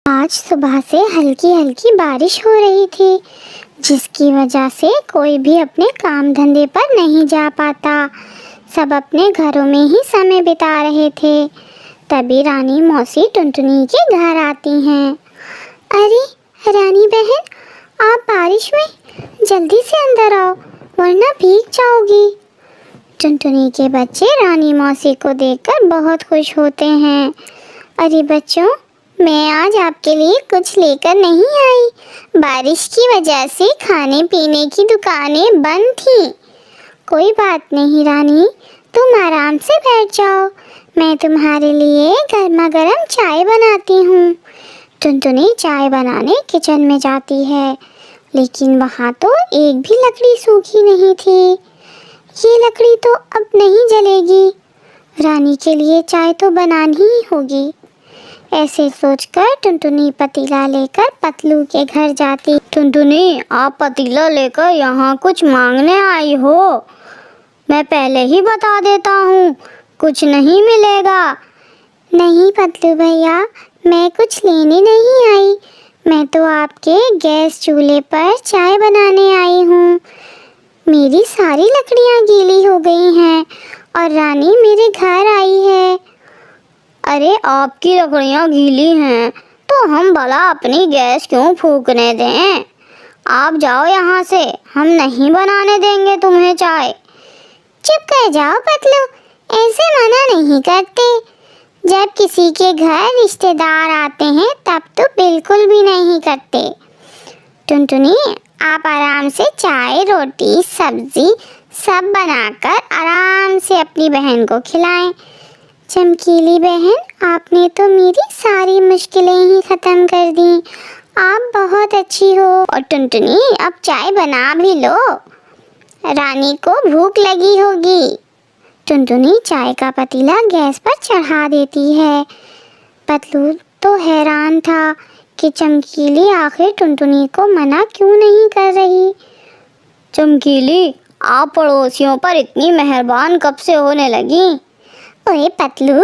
आज सुबह से हल्की हल्की बारिश हो रही थी, जिसकी वजह से कोई भी अपने काम धंधे पर नहीं जा पाता। सब अपने घरों में ही समय बिता रहे थे। तभी रानी मौसी टुनटुनी के घर आती हैं। अरे रानी बहन, आप बारिश में जल्दी से अंदर आओ, वरना भीग जाओगी। टुनटुनी के बच्चे रानी मौसी को देखकर बहुत खुश होते हैं। अरे बच्चों, मैं आज आपके लिए कुछ लेकर नहीं आई। बारिश की वजह से खाने पीने की दुकानें बंद थी। कोई बात नहीं रानी, तुम आराम से बैठ जाओ, मैं तुम्हारे लिए गर्मा गर्म चाय बनाती हूँ। टुनटुनी चाय बनाने किचन में जाती है, लेकिन वहाँ तो एक भी लकड़ी सूखी नहीं थी। ये लकड़ी तो अब नहीं जलेगी, रानी के लिए चाय तो बनानी ही होगी। ऐसे सोचकर टुनटुनी पतीला लेकर पतलू के घर जाती। टुनटुनी, आप पतीला लेकर यहाँ कुछ मांगने आई हो? मैं पहले ही बता देता हूँ, कुछ नहीं मिलेगा। नहीं पतलू भैया, मैं कुछ लेने नहीं आई, मैं तो आपके गैस चूल्हे पर चाय बनाने आई हूँ। मेरी सारी लकड़ियाँ गीली हो गई हैं और रानी मेरे घर आई है। अरे आपकी लकड़ियाँ गीली हैं तो हम भला अपनी गैस क्यों फूकने दें? आप जाओ यहाँ से, हम नहीं बनाने देंगे तुम्हें चाय। चुप कर जाओ पतलू, ऐसे मना नहीं करते। जब किसी के घर रिश्तेदार आते हैं तब तो बिल्कुल भी नहीं करते। टुनटुनी, आप आराम से चाय रोटी सब्जी सब बनाकर आराम से अपनी बहन को खिलाएं। चमकीली बहन, आपने तो मेरी सारी मुश्किलें ही ख़त्म कर दी। आप बहुत अच्छी हो। और टुनटुनी, अब चाय बना भी लो, रानी को भूख लगी होगी। टुनटुनी चाय का पतीला गैस पर चढ़ा देती है। पतलू तो हैरान था कि चमकीली आखिर टुनटुनी को मना क्यों नहीं कर रही। चमकीली, आप पड़ोसियों पर इतनी मेहरबान कब से होने लगी? ओए पतलू,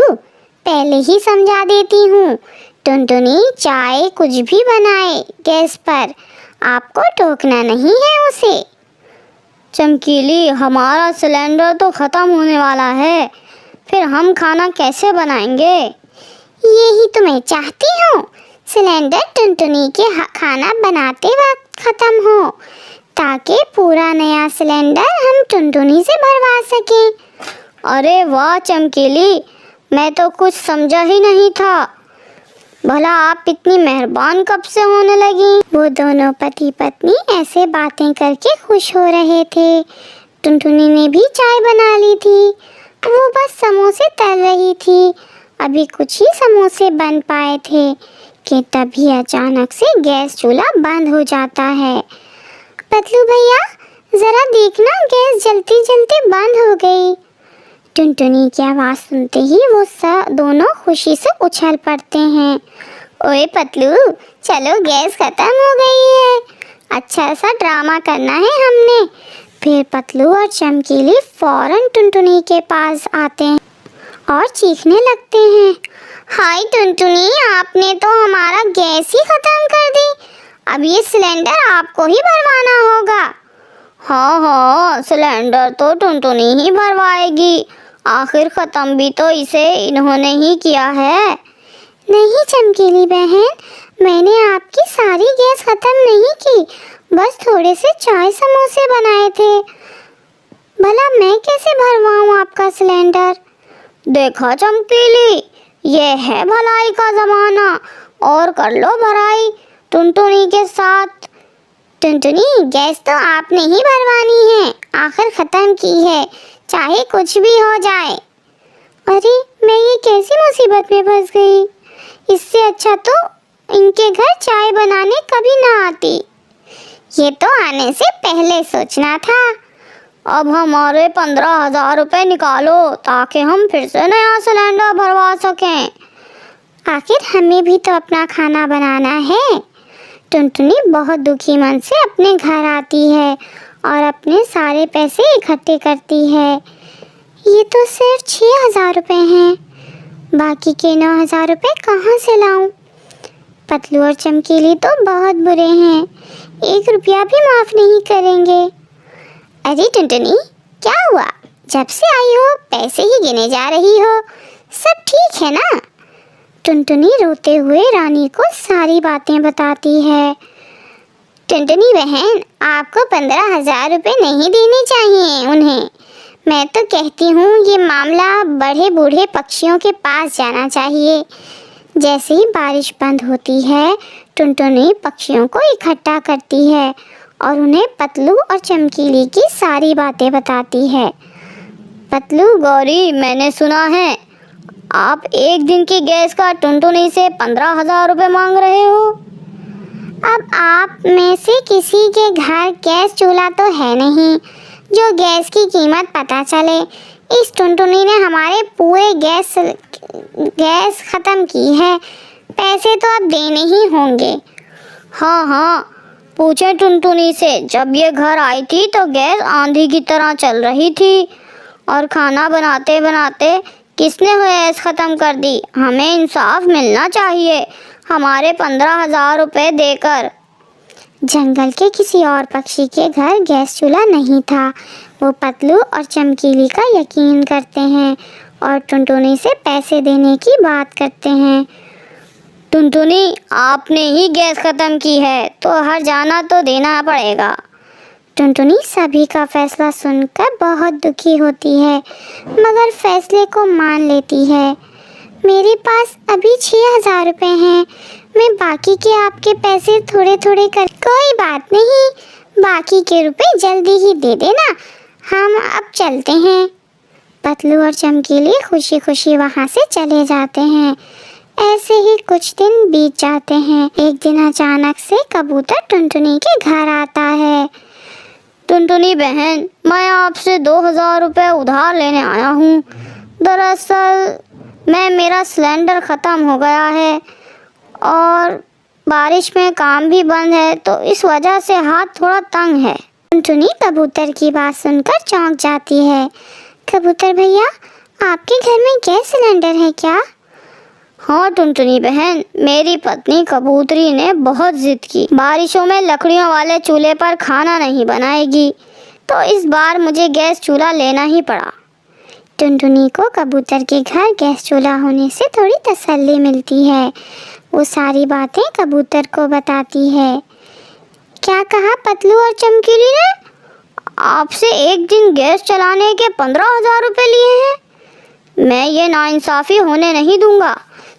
पहले ही समझा देती हूँ। टुनटुनी चाय कुछ भी बनाए गैस पर, आपको टोकना नहीं है उसे। चमकीली, हमारा सिलेंडर तो ख़त्म होने वाला है, फिर हम खाना कैसे बनाएंगे? यही तो मैं चाहती हूँ, सिलेंडर टुनटुनी के खाना बनाते वक्त ख़त्म हो, ताकि पूरा नया सिलेंडर हम टुनटुनी से भरवा सकें। अरे वाह चमकीली, मैं तो कुछ समझा ही नहीं था। भला आप इतनी मेहरबान कब से होने लगी? वो दोनों पति पत्नी ऐसे बातें करके खुश हो रहे थे। टुनटुनी ने भी चाय बना ली थी, वो बस समोसे तल रही थी। अभी कुछ ही समोसे बन पाए थे कि तभी अचानक से गैस चूल्हा बंद हो जाता है। पतलू भैया, ज़रा देखना, गैस जलते जलते बंद हो गई। टुनटुनी की आवाज़ सुनते ही वो दोनों खुशी से उछल पड़ते हैं। ओए पतलू, चलो गैस ख़त्म हो गई है, अच्छा सा ड्रामा करना है हमने। फिर पतलू और चमकीली फ़ौरन टुनटुनी के पास आते हैं और चीखने लगते हैं। हाय टुनटुनी, आपने तो हमारा गैस ही ख़त्म कर दी, अब ये सिलेंडर आपको ही भरवाना होगा। हाँ, सिलेंडर तो टुनटुनी ही भरवाएगी, आखिर ख़त्म भी तो इसे इन्होंने ही किया है। नहीं चमकीली बहन, मैंने आपकी सारी गैस ख़त्म नहीं की, बस थोड़े से चाय समोसे बनाए थे। भला मैं कैसे भरवाऊँ आपका सिलेंडर? देखा चमकीली, ये है भलाई का ज़माना, और कर लो भराई टुनटुनी के साथ। टुनटुनी, गैस तो आपने ही भरवानी है, आखिर ख़त्म की है, चाहे कुछ भी हो जाए। अरे मैं ये कैसी मुसीबत में फंस गई, इससे अच्छा तो इनके घर चाय बनाने कभी ना आती। ये तो आने से पहले सोचना था। अब हमारे 15,000 रुपये निकालो, ताकि हम फिर से नया सिलेंडर भरवा सकें। आखिर हमें भी तो अपना खाना बनाना है। टुनटुनी बहुत दुखी मन से अपने घर आती है और अपने सारे पैसे इकट्ठे करती है। ये तो सिर्फ 6,000 रुपये हैं, बाकी के 9,000 रुपये कहाँ से लाऊं? पतलू और चमकीली तो बहुत बुरे हैं, 1 रुपया भी माफ़ नहीं करेंगे। अरे टुनटुनी, क्या हुआ? जब से आई हो पैसे ही गिने जा रही हो, सब ठीक है ना? टुनटुनी रोते हुए रानी को सारी बातें बताती है। टुनटुनी बहन, आपको 15,000 रुपये नहीं देने चाहिए उन्हें। मैं तो कहती हूँ ये मामला बड़े बूढ़े पक्षियों के पास जाना चाहिए। जैसे ही बारिश बंद होती है, टुनटुनी पक्षियों को इकट्ठा करती है और उन्हें पतलू और चमकीली की सारी बातें बताती है। पतलू, गौरी, मैंने सुना है आप एक दिन की गैस का टुनटुनी से 15,000 रुपये मांग रहे हो। अब आप में से किसी के घर गैस चूल्हा तो है नहीं जो गैस की कीमत पता चले। इस टुनटुनी ने हमारे पूरे गैस ख़त्म की है, पैसे तो अब देने ही होंगे। हाँ, पूछे टुनटुनी से, जब ये घर आई थी तो गैस आंधी की तरह चल रही थी और खाना बनाते बनाते किसने गैस ख़त्म कर दी। हमें इंसाफ मिलना चाहिए हमारे 15,000 रुपये देकर। जंगल के किसी और पक्षी के घर गैस चूल्हा नहीं था। वो पतलू और चमकीली का यकीन करते हैं और टुनटुनी से पैसे देने की बात करते हैं। टुनटुनी, आपने ही गैस ख़त्म की है तो हर जाना तो देना पड़ेगा। टुनटुनी सभी का फैसला सुनकर बहुत दुखी होती है, मगर फैसले को मान लेती है। मेरे पास अभी 6,000 रुपये हैं, मैं बाकी के आपके पैसे थोड़े थोड़े कर। कोई बात नहीं, बाकी के रुपए जल्दी ही दे देना, हम अब चलते हैं। पतलू और चमकीली खुशी खुशी वहाँ से चले जाते हैं। ऐसे ही कुछ दिन बीत जाते हैं। एक दिन अचानक से कबूतर टुनटुनी के घर आता है। टुनटुनी बहन, मैं आपसे 2,000 रुपये उधार लेने आया हूँ। दरअसल मेरा सिलेंडर ख़त्म हो गया है और बारिश में काम भी बंद है, तो इस वजह से हाथ थोड़ा तंग है। टुनटुनी कबूतर की बात सुनकर चौंक जाती है। कबूतर भैया, आपके घर में गैस सिलेंडर है क्या? हाँ टुनटुनी बहन, मेरी पत्नी कबूतरी ने बहुत जिद की, बारिशों में लकड़ियों वाले चूल्हे पर खाना नहीं बनाएगी, तो इस बार मुझे गैस चूल्हा लेना ही पड़ा। टुनटुनी को कबूतर के घर गैस चूल्हा होने से थोड़ी तसल्ली मिलती है। वो सारी बातें कबूतर को बताती है। क्या कहा पतलू और चमकीली ने? आपसे एक दिन गैस चलाने के 15,000 रुपये लिए हैं। मैं ये नाइंसाफ़ी होने नहीं दूंगा,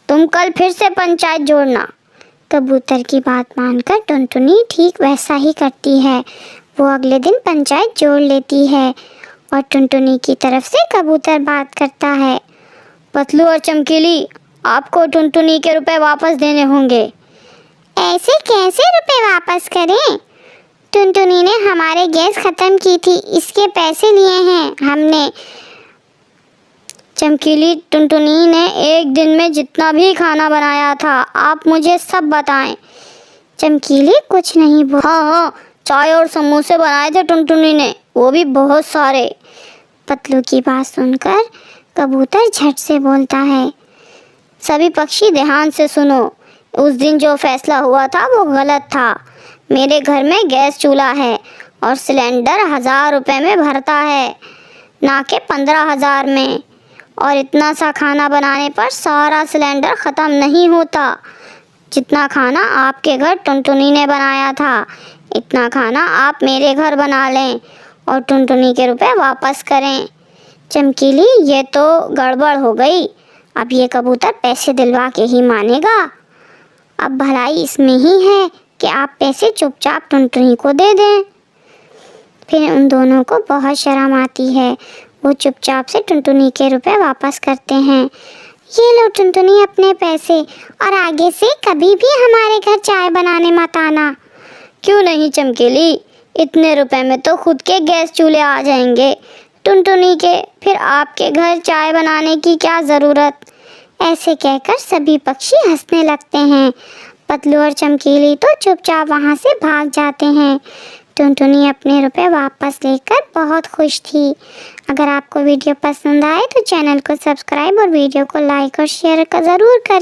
तुम कल फिर से पंचायत जोड़ना। कबूतर की बात मानकर टुनटुनी ठीक वैसा ही करती है। वो अगले दिन पंचायत जोड़ लेती है और टुनटुनी की तरफ से कबूतर बात करता है। पतलू और चमकीली, आपको टुनटुनी के रुपए वापस देने होंगे। ऐसे कैसे रुपए वापस करें? टुनटुनी ने हमारे गैस ख़त्म की थी, इसके पैसे लिए हैं हमने। चमकीली, टुनटुनी ने एक दिन में जितना भी खाना बनाया था, आप मुझे सब बताएं। चमकीली कुछ नहीं बोल। हाँ, चाय और समोसे बनाए थे टुनटुनी ने, वो भी बहुत सारे। पतलू की बात सुनकर कबूतर झट से बोलता है। सभी पक्षी ध्यान से सुनो, उस दिन जो फैसला हुआ था वो गलत था। मेरे घर में गैस चूल्हा है और सिलेंडर 1,000 रुपये में भरता है, ना कि 15,000 में। और इतना सा खाना बनाने पर सारा सिलेंडर ख़त्म नहीं होता। जितना खाना आपके घर टुनटुनी ने बनाया था, इतना खाना आप मेरे घर बना लें और टुनटुनी के रुपए वापस करें। चमकीली, ये तो गड़बड़ हो गई। अब ये कबूतर पैसे दिलवा के ही मानेगा। अब भलाई इसमें ही है कि आप पैसे चुपचाप टुनटुनी को दे दें। फिर उन दोनों को बहुत शर्म आती है। वो चुपचाप से टुनटुनी के रुपए वापस करते हैं। ये लो टुनटुनी अपने पैसे, और आगे से कभी भी हमारे घर चाय बनाने मत आना। क्यों नहीं चमकीली, इतने रुपए में तो खुद के गैस चूल्हे आ जाएंगे टुनटुनी के, फिर आपके घर चाय बनाने की क्या ज़रूरत। ऐसे कहकर सभी पक्षी हंसने लगते हैं। पतलू और चमकीली तो चुपचाप वहाँ से भाग जाते हैं। टुनटुनी अपने रुपए वापस लेकर बहुत खुश थी। अगर आपको वीडियो पसंद आए तो चैनल को सब्सक्राइब और वीडियो को लाइक और शेयर ज़रूर करें।